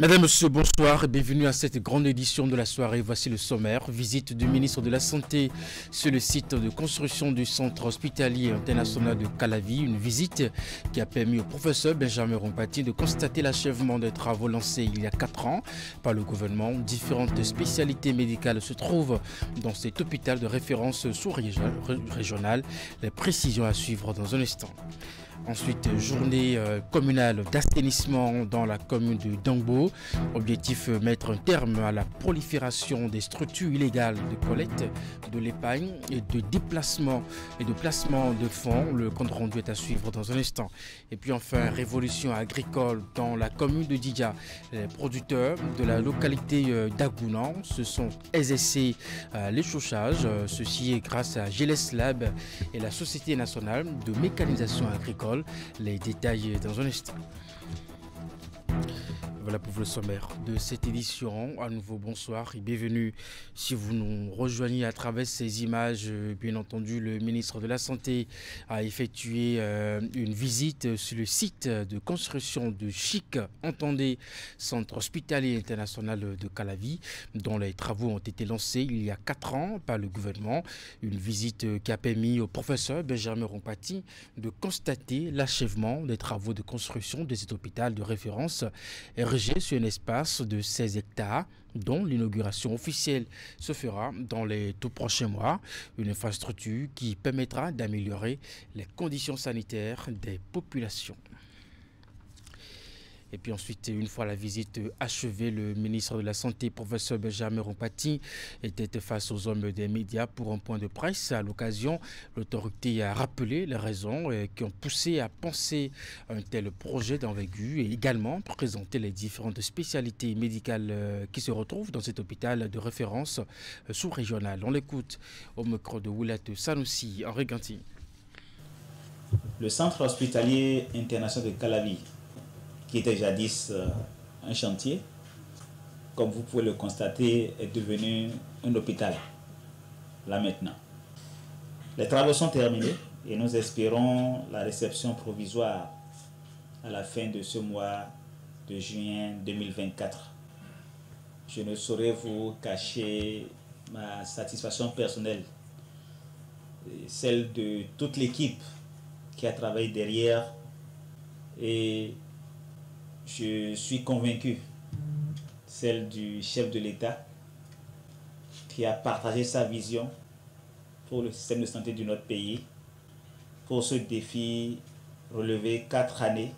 Mesdames, Messieurs, bonsoir et bienvenue à cette grande édition de la soirée. Voici le sommaire. Visite du ministre de la Santé sur le site de construction du centre hospitalier international de Calavi. Une visite qui a permis au professeur Benjamin Rompati de constater l'achèvement des travaux lancés il y a 4 ans par le gouvernement. Différentes spécialités médicales se trouvent dans cet hôpital de référence sous-régional. Les précisions à suivre dans un instant. Ensuite, journée communale d'assainissement dans la commune de Dangbo. Objectif, mettre un terme à la prolifération des structures illégales de collecte de l'épargne et de déplacement et de placement de fonds. Le compte rendu est à suivre dans un instant. Et puis enfin, révolution agricole dans la commune de Didja. Les producteurs de la localité d'Agounan se sont exercés l'échauffage. Ceci est grâce à GLS Lab et la Société nationale de mécanisation agricole. Les détails dans un instant. Voilà pour le sommaire de cette édition. À nouveau, bonsoir et bienvenue. Si vous nous rejoignez à travers ces images, bien entendu, le ministre de la Santé a effectué une visite sur le site de construction de CHIC, entendez, Centre hospitalier international de Calavi, dont les travaux ont été lancés il y a 4 ans par le gouvernement. Une visite qui a permis au professeur Benjamin Rompati de constater l'achèvement des travaux de construction de cet hôpital de référence sur un espace de 16 hectares dont l'inauguration officielle se fera dans les tout prochains mois. Une infrastructure qui permettra d'améliorer les conditions sanitaires des populations. Et puis ensuite, une fois la visite achevée, le ministre de la Santé, professeur Benjamin Rompati, était face aux hommes des médias pour un point de presse. À l'occasion, l'autorité a rappelé les raisons qui ont poussé à penser un tel projet d'envergure et également présenter les différentes spécialités médicales qui se retrouvent dans cet hôpital de référence sous-régional. On l'écoute au micro de Oulat Sanoussi en Réganti. Le centre hospitalier international de Calavi, qui était jadis un chantier, comme vous pouvez le constater, est devenu un hôpital, là maintenant. Les travaux sont terminés et nous espérons la réception provisoire à la fin de ce mois de juin 2024. Je ne saurais vous cacher ma satisfaction personnelle, celle de toute l'équipe qui a travaillé derrière, et je suis convaincu, celle du chef de l'État qui a partagé sa vision pour le système de santé de notre pays, pour ce défi relevé 4 années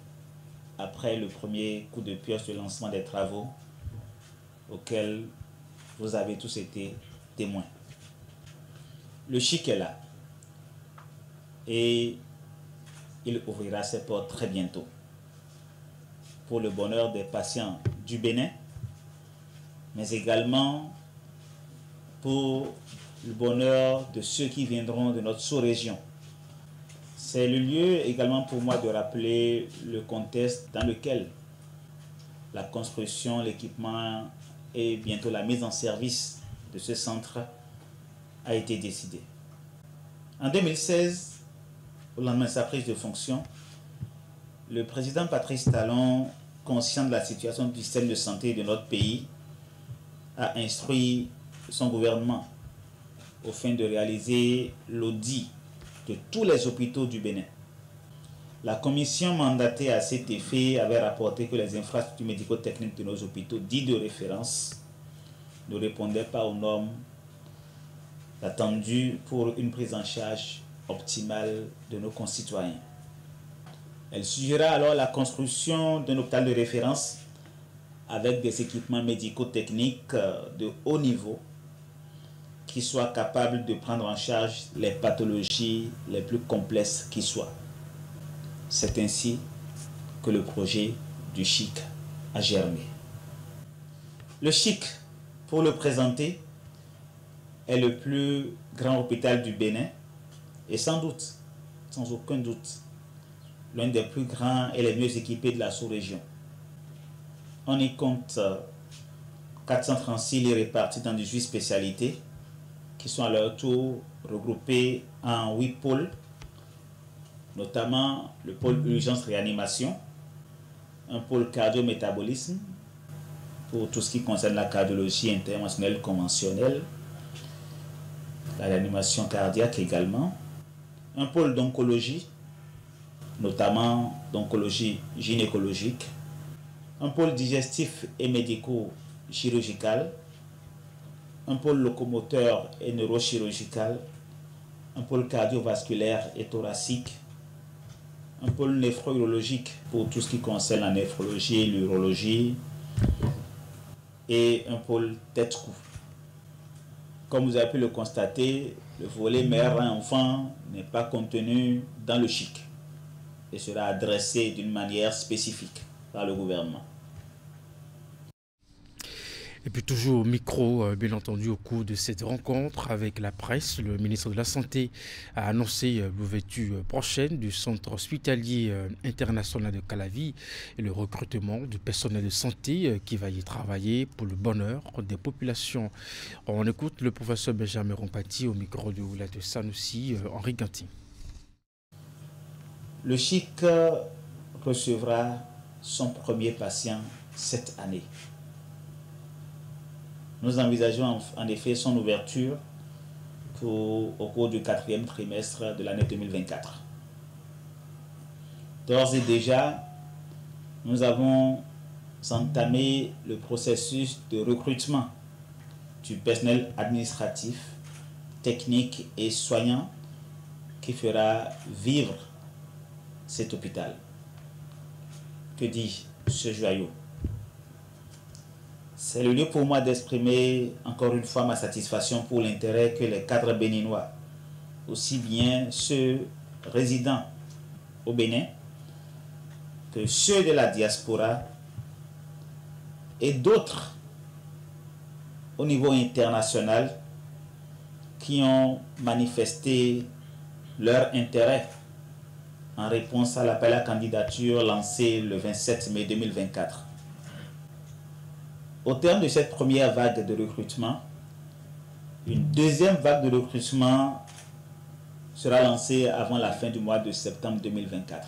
après le premier coup de pioche de lancement des travaux auxquels vous avez tous été témoins. Le CHIC est là et il ouvrira ses portes très bientôt, pour le bonheur des patients du Bénin, mais également pour le bonheur de ceux qui viendront de notre sous-région. C'est le lieu également pour moi de rappeler le contexte dans lequel la construction, l'équipement et bientôt la mise en service de ce centre a été décidée. En 2016, au lendemain de sa prise de fonction, le président Patrice Talon, conscient de la situation du système de santé de notre pays, a instruit son gouvernement au fin de réaliser l'audit de tous les hôpitaux du Bénin. La commission mandatée à cet effet avait rapporté que les infrastructures médico-techniques de nos hôpitaux dits de référence ne répondaient pas aux normes attendues pour une prise en charge optimale de nos concitoyens. Elle suggéra alors la construction d'un hôpital de référence avec des équipements médico-techniques de haut niveau qui soient capables de prendre en charge les pathologies les plus complexes qui soient. C'est ainsi que le projet du CHIC a germé. Le CHIC, pour le présenter, est le plus grand hôpital du Bénin et sans doute, sans aucun doute, l'un des plus grands et les mieux équipés de la sous-région. On y compte 436 lits répartis dans 18 spécialités qui sont à leur tour regroupés en 8 pôles, notamment le pôle urgence-réanimation, un pôle cardio-métabolisme, pour tout ce qui concerne la cardiologie interventionnelle conventionnelle, la réanimation cardiaque également, un pôle d'oncologie, notamment d'oncologie gynécologique, un pôle digestif et médico-chirurgical, un pôle locomoteur et neurochirurgical, un pôle cardiovasculaire et thoracique, un pôle néphrologique pour tout ce qui concerne la néphrologie et l'urologie, et un pôle tête-cou. Comme vous avez pu le constater, le volet mère et enfant n'est pas contenu dans le CHIC et sera adressé d'une manière spécifique par le gouvernement. Et puis toujours au micro, bien entendu, au cours de cette rencontre avec la presse, le ministre de la Santé a annoncé l'ouverture prochaine du centre hospitalier international de Calavi et le recrutement du personnel de santé qui va y travailler pour le bonheur des populations. On écoute le professeur Benjamin Rompati au micro de Oula de Sanoussi, Henri Ganti. Le CHIC recevra son premier patient cette année. Nous envisageons en effet son ouverture au cours du 4e trimestre de l'année 2024. D'ores et déjà, nous avons entamé le processus de recrutement du personnel administratif, technique et soignant qui fera vivre cet hôpital. Que dis-je, ce joyau? C'est le lieu pour moi d'exprimer encore une fois ma satisfaction pour l'intérêt que les cadres béninois, aussi bien ceux résidant au Bénin que ceux de la diaspora et d'autres au niveau international qui ont manifesté leur intérêt en réponse à l'appel à candidature lancé le 27 mai 2024. Au terme de cette première vague de recrutement, une deuxième vague de recrutement sera lancée avant la fin du mois de septembre 2024.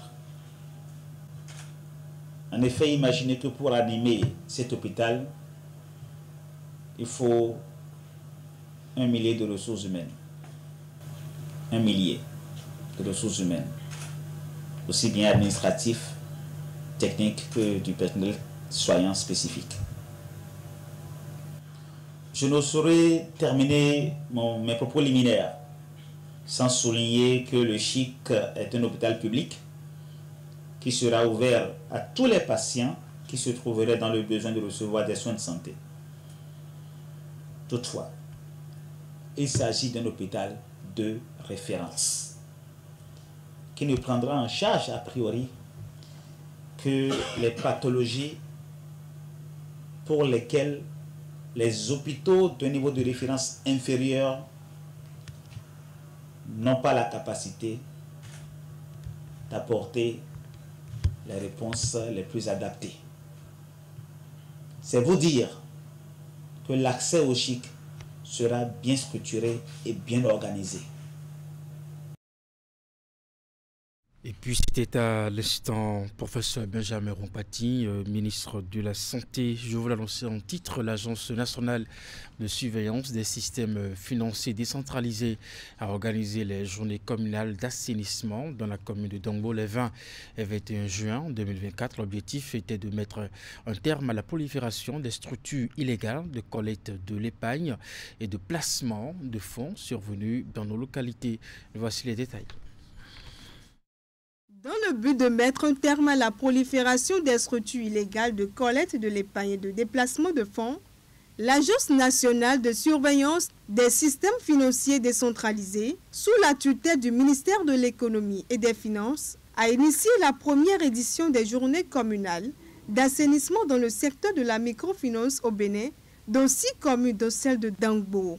En effet, imaginez que pour animer cet hôpital, il faut 1 millier de ressources humaines. 1 millier de ressources humaines, aussi bien administratifs, techniques que du personnel soignant spécifique. Je ne saurais terminer mes propos liminaires sans souligner que le CHIC est un hôpital public qui sera ouvert à tous les patients qui se trouveraient dans le besoin de recevoir des soins de santé. Toutefois, il s'agit d'un hôpital de référence qui ne prendra en charge a priori que les pathologies pour lesquelles les hôpitaux de niveau de référence inférieur n'ont pas la capacité d'apporter les réponses les plus adaptées. C'est vous dire que l'accès au CHIC sera bien structuré et bien organisé. Et puis c'était à l'instant professeur Benjamin Rompati, ministre de la Santé. Je vous l'annoncer en titre, l'Agence nationale de surveillance des systèmes financiers décentralisés a organisé les journées communales d'assainissement dans la commune de Dongbo les 20 et 21 juin 2024. L'objectif était de mettre un terme à la prolifération des structures illégales de collecte de l'épargne et de placement de fonds survenus dans nos localités. Voici les détails. Dans le but de mettre un terme à la prolifération des structures illégales de collecte de l'épargne et de déplacement de fonds, l'Agence nationale de surveillance des systèmes financiers décentralisés, sous la tutelle du ministère de l'Économie et des Finances, a initié la première édition des journées communales d'assainissement dans le secteur de la microfinance au Bénin, dans 6 communes, dont celle de Dongbo.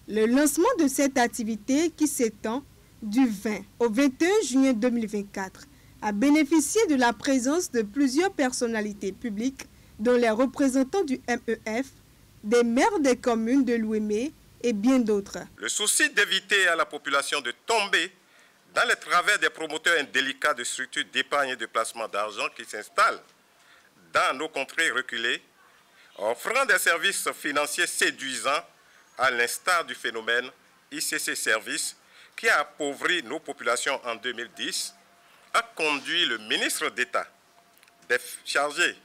Le lancement de cette activité, qui s'étend du 20 au 21 juin 2024, a bénéficié de la présence de plusieurs personnalités publiques, dont les représentants du MEF, des maires des communes de l'Ouémé et bien d'autres. Le souci d'éviter à la population de tomber dans les travers des promoteurs indélicats de structures d'épargne et de placement d'argent qui s'installent dans nos contrées reculées offrant des services financiers séduisants à l'instar du phénomène ICC Services qui a appauvri nos populations en 2010, a conduit le ministre d'État chargé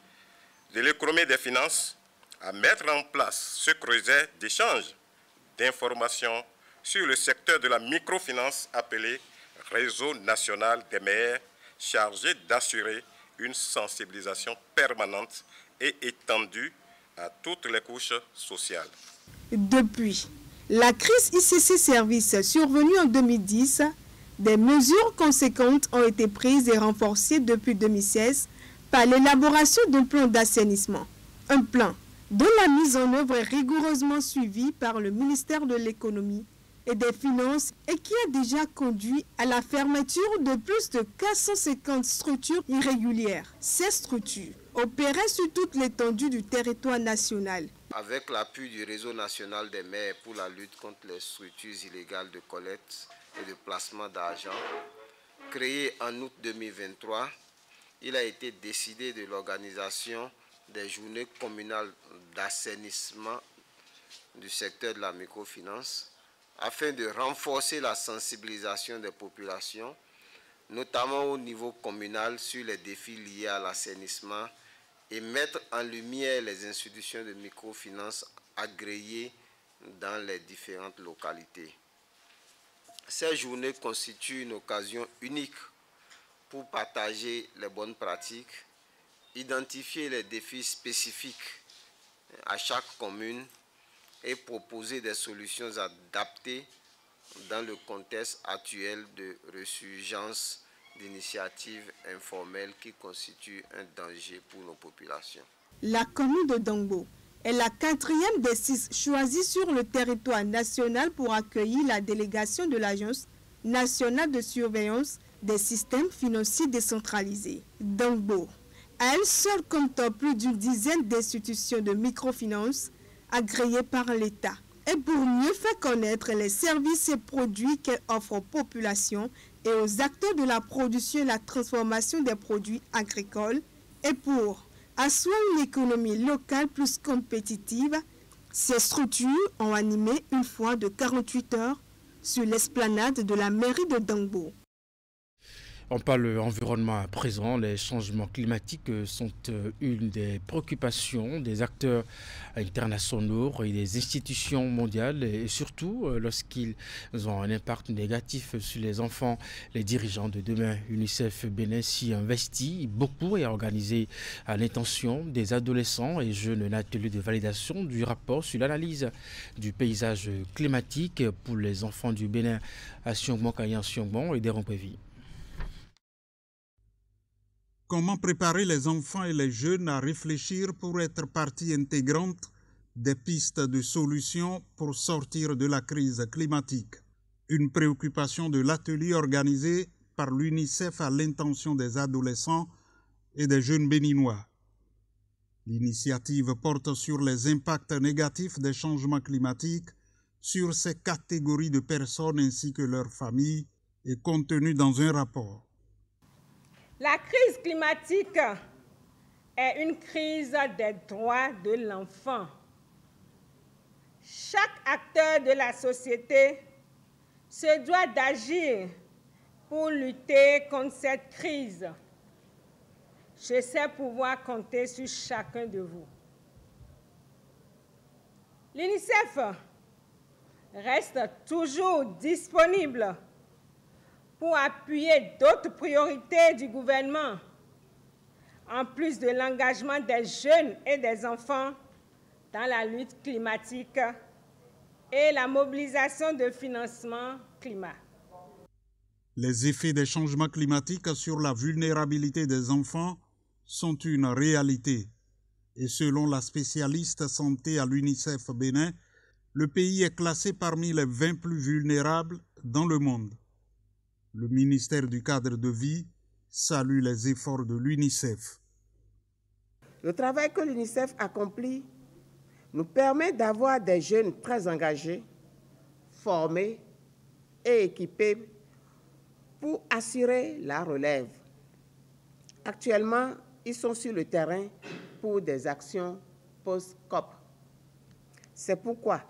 de l'économie et des finances à mettre en place ce creuset d'échange d'informations sur le secteur de la microfinance appelé Réseau national des maires, chargé d'assurer une sensibilisation permanente et étendue à toutes les couches sociales. Depuis la crise ICC Services survenue en 2010, des mesures conséquentes ont été prises et renforcées depuis 2016 par l'élaboration d'un plan d'assainissement. Un plan dont la mise en œuvre est rigoureusement suivie par le ministère de l'Économie et des Finances et qui a déjà conduit à la fermeture de plus de 450 structures irrégulières. Ces structures opéraient sur toute l'étendue du territoire national. Avec l'appui du Réseau national des maires pour la lutte contre les structures illégales de collecte et de placement d'argent, créé en août 2023, il a été décidé de l'organisation des journées communales d'assainissement du secteur de la microfinance afin de renforcer la sensibilisation des populations, notamment au niveau communal sur les défis liés à l'assainissement et mettre en lumière les institutions de microfinance agréées dans les différentes localités. Ces journées constituent une occasion unique pour partager les bonnes pratiques, identifier les défis spécifiques à chaque commune et proposer des solutions adaptées dans le contexte actuel de résurgence d'initiatives informelles qui constituent un danger pour nos populations. La commune de Dongbo est la 4e des 6 choisies sur le territoire national pour accueillir la délégation de l'Agence nationale de surveillance des systèmes financiers décentralisés. Dongbo, à elle seule, compte plus d'une dizaine d'institutions de microfinance agréées par l'État. Et pour mieux faire connaître les services et produits qu'elle offre aux populations et aux acteurs de la production et la transformation des produits agricoles, et pour asseoir une économie locale plus compétitive, ces structures ont animé une foire de 48 heures sur l'esplanade de la mairie de Dongbo. On parle environnement à présent. Les changements climatiques sont une des préoccupations des acteurs internationaux et des institutions mondiales, et surtout lorsqu'ils ont un impact négatif sur les enfants. Les dirigeants de demain, UNICEF Bénin, s'y investit beaucoup et a organisé à l'intention des adolescents et jeunes un atelier de validation du rapport sur l'analyse du paysage climatique pour les enfants du Bénin à Siongbon, Kayan Siongbon et des Rompévis. Comment préparer les enfants et les jeunes à réfléchir pour être partie intégrante des pistes de solutions pour sortir de la crise climatique? Une préoccupation de l'atelier organisé par l'UNICEF à l'intention des adolescents et des jeunes béninois. L'initiative porte sur les impacts négatifs des changements climatiques sur ces catégories de personnes ainsi que leurs familles et contenue dans un rapport. La crise climatique est une crise des droits de l'enfant. Chaque acteur de la société se doit d'agir pour lutter contre cette crise. Je sais pouvoir compter sur chacun de vous. L'UNICEF reste toujours disponible pour appuyer d'autres priorités du gouvernement, en plus de l'engagement des jeunes et des enfants dans la lutte climatique et la mobilisation de financement climat. Les effets des changements climatiques sur la vulnérabilité des enfants sont une réalité. Et selon la spécialiste santé à l'UNICEF Bénin, le pays est classé parmi les 20 plus vulnérables dans le monde. Le ministère du Cadre de Vie salue les efforts de l'UNICEF. Le travail que l'UNICEF accomplit nous permet d'avoir des jeunes très engagés, formés et équipés pour assurer la relève. Actuellement, ils sont sur le terrain pour des actions post-COP. C'est pourquoi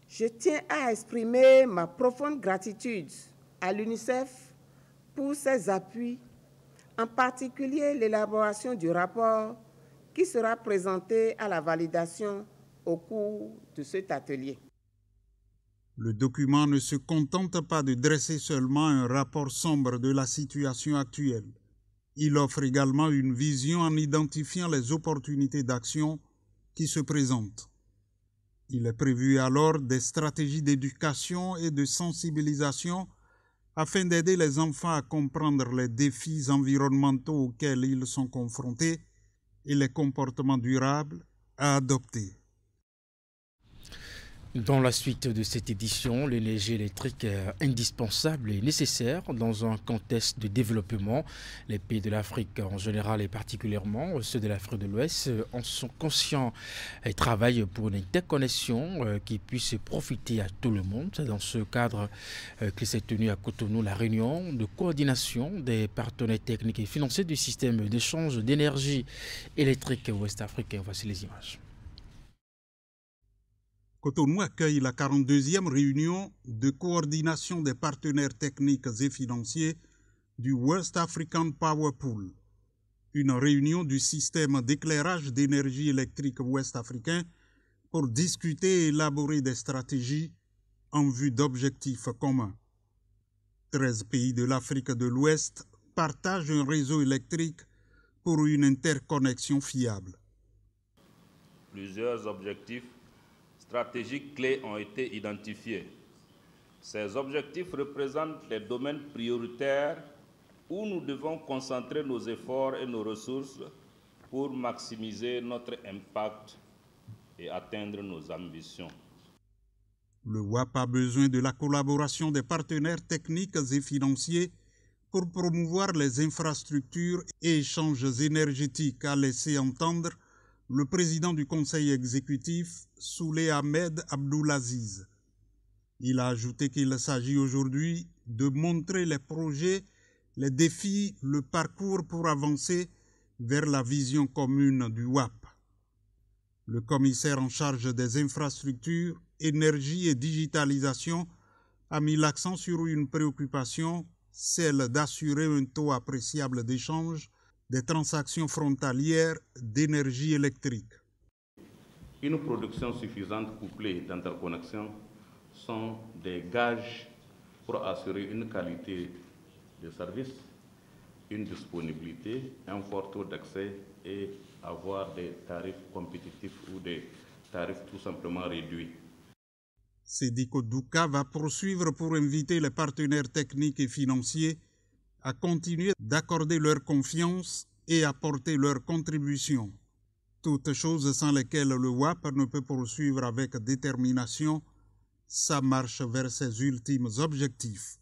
je tiens à exprimer ma profonde gratitude à l'UNICEF pour ses appuis, en particulier l'élaboration du rapport qui sera présenté à la validation au cours de cet atelier. Le document ne se contente pas de dresser seulement un rapport sombre de la situation actuelle. Il offre également une vision en identifiant les opportunités d'action qui se présentent. Il est prévu alors des stratégies d'éducation et de sensibilisation afin d'aider les enfants à comprendre les défis environnementaux auxquels ils sont confrontés et les comportements durables à adopter. Dans la suite de cette édition, l'énergie électrique est indispensable et nécessaire dans un contexte de développement. Les pays de l'Afrique en général et particulièrement ceux de l'Afrique de l'Ouest en sont conscients et travaillent pour une interconnexion qui puisse profiter à tout le monde. C'est dans ce cadre qu'il s'est tenu à Cotonou la réunion de coordination des partenaires techniques et financiers du système d'échange d'énergie électrique ouest-africain. Voici les images. Cotonou accueille la 42e réunion de coordination des partenaires techniques et financiers du West African Power Pool, une réunion du système d'éclairage d'énergie électrique ouest-africain pour discuter et élaborer des stratégies en vue d'objectifs communs. 13 pays de l'Afrique de l'Ouest partagent un réseau électrique pour une interconnexion fiable. Plusieurs objectifs stratégiques clés ont été identifiés. Ces objectifs représentent les domaines prioritaires où nous devons concentrer nos efforts et nos ressources pour maximiser notre impact et atteindre nos ambitions. Le WAP a besoin de la collaboration des partenaires techniques et financiers pour promouvoir les infrastructures et échanges énergétiques, a laissé entendre le président du conseil exécutif, Souley Ahmed Abdoulaziz. Il a ajouté qu'il s'agit aujourd'hui de montrer les projets, les défis, le parcours pour avancer vers la vision commune du WAP. Le commissaire en charge des infrastructures, énergie et digitalisation a mis l'accent sur une préoccupation, celle d'assurer un taux appréciable d'échange des transactions frontalières d'énergie électrique. Une production suffisante couplée d'interconnexions sont des gages pour assurer une qualité de service, une disponibilité, un fort taux d'accès et avoir des tarifs compétitifs ou des tarifs tout simplement réduits. Sédiko Douka va poursuivre pour inviter les partenaires techniques et financiers à continuer d'accorder leur confiance et apporter leur contribution. Toutes choses sans lesquelles le WAP ne peut poursuivre avec détermination sa marche vers ses ultimes objectifs.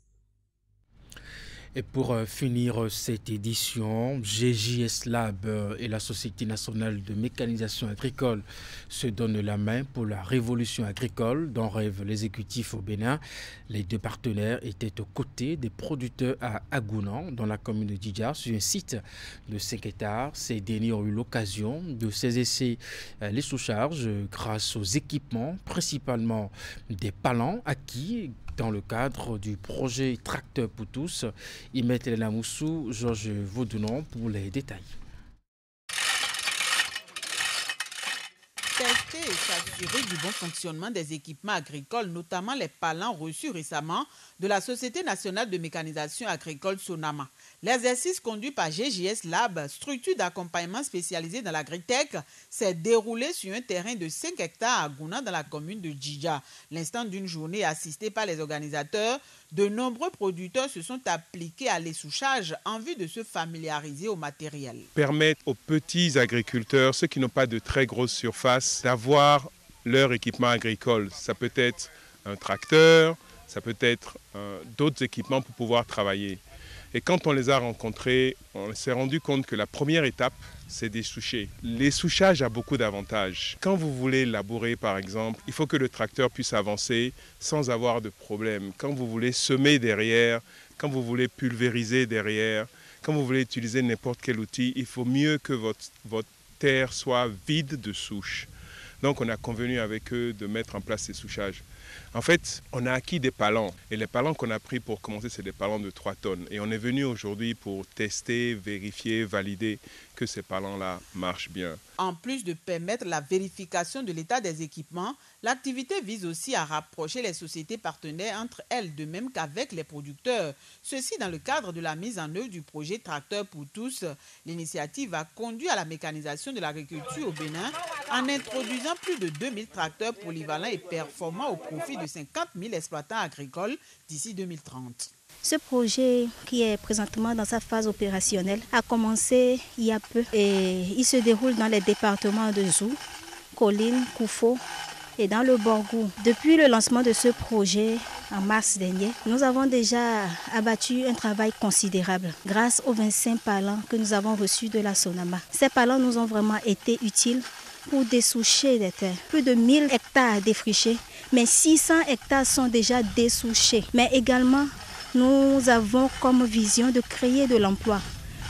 Et pour finir cette édition, GJS Lab et la Société nationale de mécanisation agricole se donnent la main pour la révolution agricole dont rêvent l'exécutif au Bénin. Les deux partenaires étaient aux côtés des producteurs à Agounan, dans la commune de Djidja, sur un site de 5 hectares. Ces derniers ont eu l'occasion de saisir les sous-charges grâce aux équipements, principalement des palans acquis dans le cadre du projet Tracteur pour tous. Imet Elena Moussou, Georges Vaudounon pour les détails. Tester et s'assurer du bon fonctionnement des équipements agricoles, notamment les palans reçus récemment de la Société nationale de mécanisation agricole Sonama. L'exercice conduit par GJS Lab, structure d'accompagnement spécialisée dans l'agritech, s'est déroulé sur un terrain de 5 hectares à Gouna dans la commune de Djidja. L'instant d'une journée assistée par les organisateurs, de nombreux producteurs se sont appliqués à l'essouchage en vue de se familiariser au matériel. Permettre aux petits agriculteurs, ceux qui n'ont pas de très grosses surfaces, d'avoir leur équipement agricole. Ça peut être un tracteur, ça peut être d'autres équipements pour pouvoir travailler. Et quand on les a rencontrés, on s'est rendu compte que la première étape, c'est d'essoucher. L'essouchage a beaucoup d'avantages. Quand vous voulez labourer, par exemple, il faut que le tracteur puisse avancer sans avoir de problème. Quand vous voulez semer derrière, quand vous voulez pulvériser derrière, quand vous voulez utiliser n'importe quel outil, il faut mieux que votre terre soit vide de souches. Donc on a convenu avec eux de mettre en place ces souchages. En fait, on a acquis des palans. Et les palans qu'on a pris pour commencer, c'est des palans de 3 tonnes. Et on est venu aujourd'hui pour tester, vérifier, valider que ces palans-là marchent bien. En plus de permettre la vérification de l'état des équipements, l'activité vise aussi à rapprocher les sociétés partenaires entre elles, de même qu'avec les producteurs. Ceci dans le cadre de la mise en œuvre du projet Tracteur pour tous. L'initiative a conduit à la mécanisation de l'agriculture au Bénin en introduisant plus de 2000 tracteurs polyvalents et performants au profit de 50 000 exploitants agricoles d'ici 2030. Ce projet, qui est présentement dans sa phase opérationnelle, a commencé il y a peu et il se déroule dans les départements de Zou, Colline, Koufo et dans le Borgou. Depuis le lancement de ce projet en mars dernier, nous avons déjà abattu un travail considérable grâce aux 25 palans que nous avons reçus de la Sonama. Ces palans nous ont vraiment été utiles pour dessoucher des terres. Plus de 1000 hectares défrichés, mais 600 hectares sont déjà dessouchés. Mais également, nous avons comme vision de créer de l'emploi.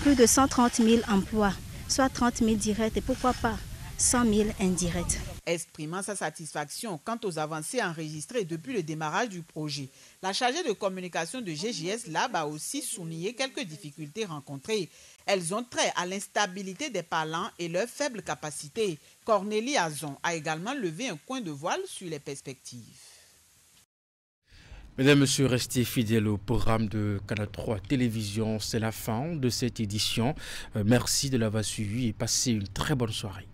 Plus de 130 000 emplois, soit 30 000 directs et pourquoi pas 100 000 indirects. Exprimant sa satisfaction quant aux avancées enregistrées depuis le démarrage du projet, la chargée de communication de GJS Lab a aussi souligné quelques difficultés rencontrées. Elles ont trait à l'instabilité des palans et leur faible capacité. Cornélie Azon a également levé un coin de voile sur les perspectives. Mesdames, Messieurs, restez fidèles au programme de Canal 3 Télévision. C'est la fin de cette édition. Merci de l'avoir suivi et passez une très bonne soirée.